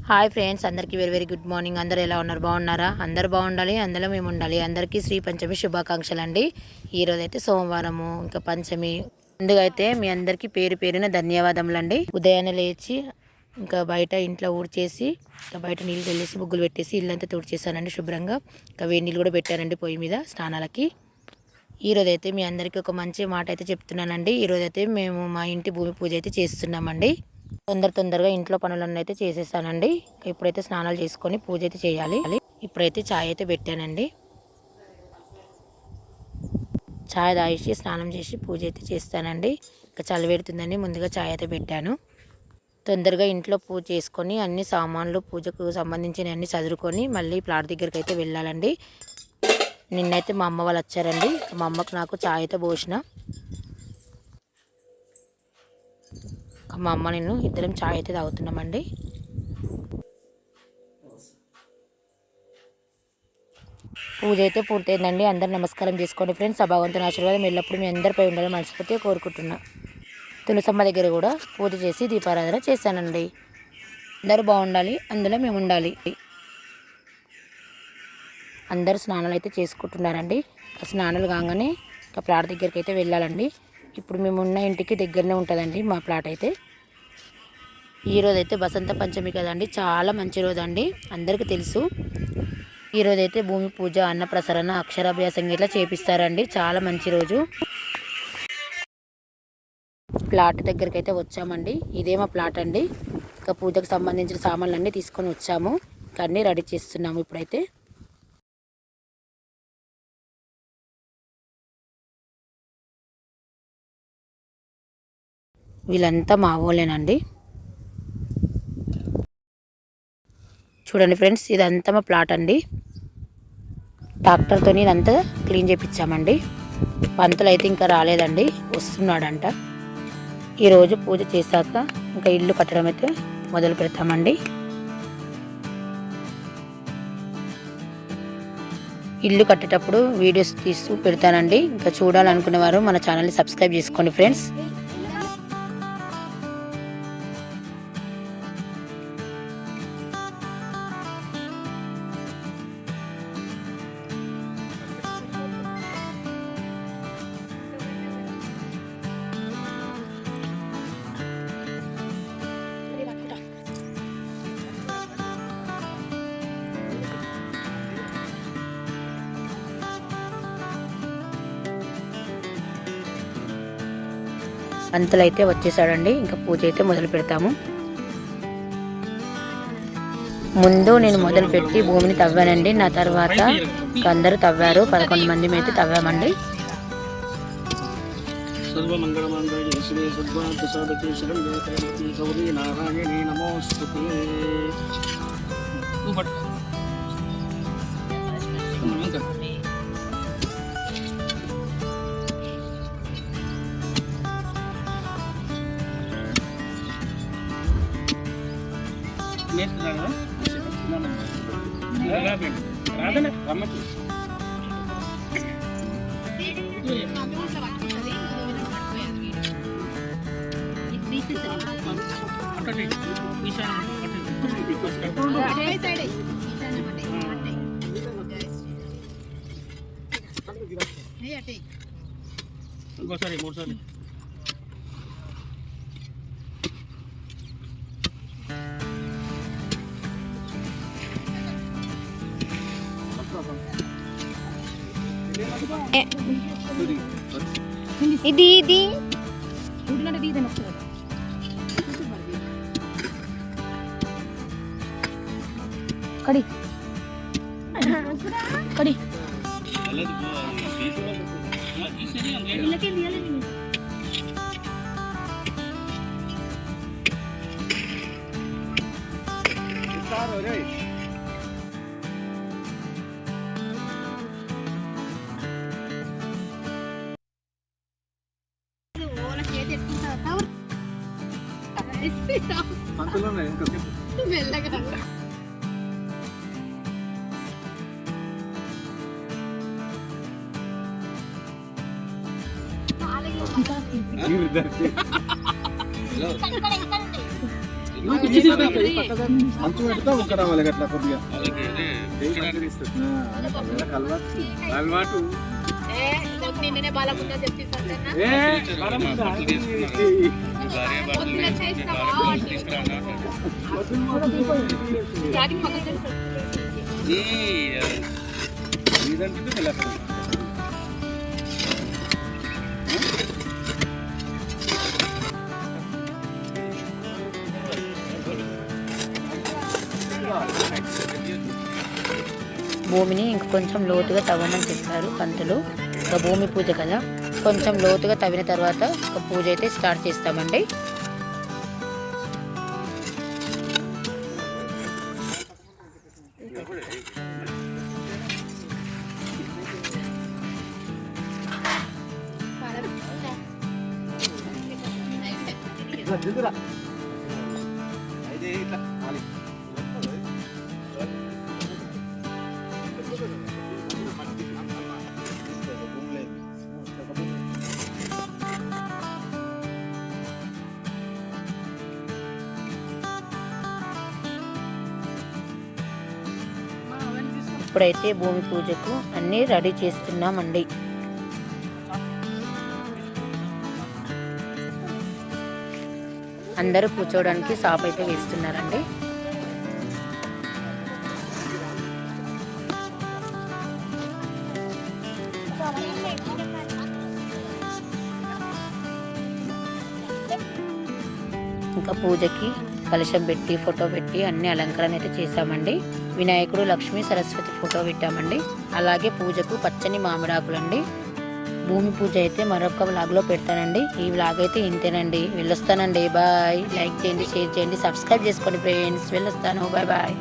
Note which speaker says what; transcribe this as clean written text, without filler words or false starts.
Speaker 1: Hi friends, అందరికీ very very good morning. అందరూ ఎలా ఉన్నారు? బాగున్నారా? అందరూ బాగుండాలి, అందులో మేము ఉండాలి. అందరికీ శ్రీ పంచమి శుభాకాంక్షలు అండి. ఈరోజు అయితే సోమవారము, ఇంకా పంచమి. ముందుగా అయితే మీ అందరికీ పేరు పేరున ధన్యవాదములు అండి. ఉదయాన్నే లేచి ఇంకా బయట ఇంట్లో ఊడ్చేసి, ఇంకా బయట నీళ్ళు వెళ్ళేసి ముగ్గులు పెట్టేసి ఇల్లంతా తుడిచేసానండి శుభ్రంగా. ఇంకా వేడి నీళ్ళు కూడా పెట్టానండి పొయ్యి మీద స్నానాలకి. ఈరోజైతే మీ అందరికీ ఒక మంచి మాట అయితే చెప్తున్నానండి. ఈరోజైతే మేము మా ఇంటి భూమి పూజ అయితే చేస్తున్నామండి. తొందరగా ఇంట్లో పనులన్నీ అయితే చేసేసానండి. ఇప్పుడైతే స్నానాలు చేసుకొని పూజ అయితే చేయాలి. ఇప్పుడైతే ఛాయ్ అయితే పెట్టానండి. ఛాయ్ తాగేసి స్నానం చేసి పూజ అయితే చేస్తానండి. ఇంకా చలి పెడుతుందని ముందుగా ఛాయ్ అయితే పెట్టాను. తొందరగా ఇంట్లో పూజ చేసుకొని అన్ని సామాన్లు పూజకు సంబంధించిన అన్ని చదువుకొని మళ్ళీ ప్లాట్ దగ్గరికి అయితే వెళ్ళాలండి. నిన్నైతే మా అమ్మ వాళ్ళు వచ్చారండి. మా అమ్మకు నాకు ఛాయ్ అయితే పోసిన. మా అమ్మ నేను ఇద్దరం ఛాయ్ అయితే తాగుతున్నామండి. పూజ అయితే పూర్తయిందండి. అందరు నమస్కారం చేసుకోండి ఫ్రెండ్స్. ఆ భగవంతుని ఆశీర్వాదం ఎల్లప్పుడూ మీ అందరిపై ఉండాలని మనస్ఫూర్తిగా కోరుకుంటున్నా. తులసమ్మ దగ్గర కూడా పూజ చేసి దీపారాధన చేశానండి. అందరూ బాగుండాలి, అందులో మేము ఉండాలి. అందరు స్నానాలు అయితే చేసుకుంటున్నారండి. స్నానాలు కాగానే ఇంకా ప్లాట్ దగ్గరికి అయితే వెళ్ళాలండి. ఇప్పుడు మేము ఉన్న ఇంటికి దగ్గరనే ఉంటుందండి మా ప్లాట్ అయితే. ఈరోజు అయితే బసంత పంచమి కదండి, చాలా మంచి రోజు అండి, అందరికీ తెలుసు. ఈరోజైతే భూమి పూజ, అన్నప్రసరణ, అక్షరాభ్యాసం ఇట్లా చేపిస్తారండి. చాలా మంచి రోజు. ప్లాట్ దగ్గరికి అయితే వచ్చామండి. ఇదే మా ప్లాట్ అండి. ఇంకా పూజకు సంబంధించిన సామాన్లు అన్నీ తీసుకొని వచ్చాము. ఇంకా అన్నీ రెడీ చేస్తున్నాము ఇప్పుడైతే. వీళ్ళంతా మా వాళ్ళేనండి. చూడండి ఫ్రెండ్స్, ఇదంతా మా ప్లాట్ అండి. ట్రాక్టర్తో ఇదంతా క్లీన్ చేయించామండి. పంతులు అయితే ఇంకా రాలేదండి, వస్తున్నాడంట. ఈరోజు పూజ చేశాక ఇంకా ఇల్లు కట్టడం అయితే మొదలు పెడతామండి. ఇల్లు కట్టేటప్పుడు వీడియోస్ తీస్తూ పెడతానండి. ఇంకా చూడాలనుకునేవారు మన ఛానల్ని సబ్స్క్రైబ్ చేసుకోండి ఫ్రెండ్స్. పంతులు అయితే వచ్చేసాడండి. ఇంకా పూజ అయితే మొదలు పెడతాము. ముందు నేను మొదలుపెట్టి భూమిని తవ్వానండి. నా తర్వాత అందరూ తవ్వారు. 11 మంది అయితే తవ్వామండి.
Speaker 2: ఇంకోసారి 3 సార్లు
Speaker 3: ఇది కడి కడి మెల్లగా
Speaker 4: మంచు పెడితే ఒక రావాలి అట్లా కొద్దిగా
Speaker 2: అలవాటు
Speaker 1: నిన్ననే బాలకుండా చెప్తాను భూమిని ఇంకొంచెం లోతుగా తవ్వమని చెప్పారు పంతులు. ఇంకా భూమి పూజ కదా, కొంచెం లోతుగా తవ్విన తర్వాత ఒక పూజ అయితే స్టార్ట్ చేస్తామండి. ఇప్పుడైతే భూమి పూజకు అన్నీ రెడీ చేస్తున్నామండి. అందరూ కూర్చోవడానికి సాప్ అయితే వేస్తున్నారండి. ఇంకా పూజకి కలశం పెట్టి ఫోటో పెట్టి అన్ని అలంకరణ అయితే చేసామండి. వినాయకుడు లక్ష్మీ సరస్వతి ఫోటో పెట్టామండి. అలాగే పూజకు పచ్చని మామిడాకులండి. భూమి పూజ అయితే మరొక వ్లాగ్లో పెడతానండి. ఈ వ్లాగ్ అయితే ఇంతేనండి. వెళ్ళొస్తానండి. బాయ్. లైక్ చేయండి, షేర్ చేయండి, సబ్స్క్రైబ్ చేసుకోండి ఫ్రెండ్స్. వెళ్ళొస్తాను. Bye bye.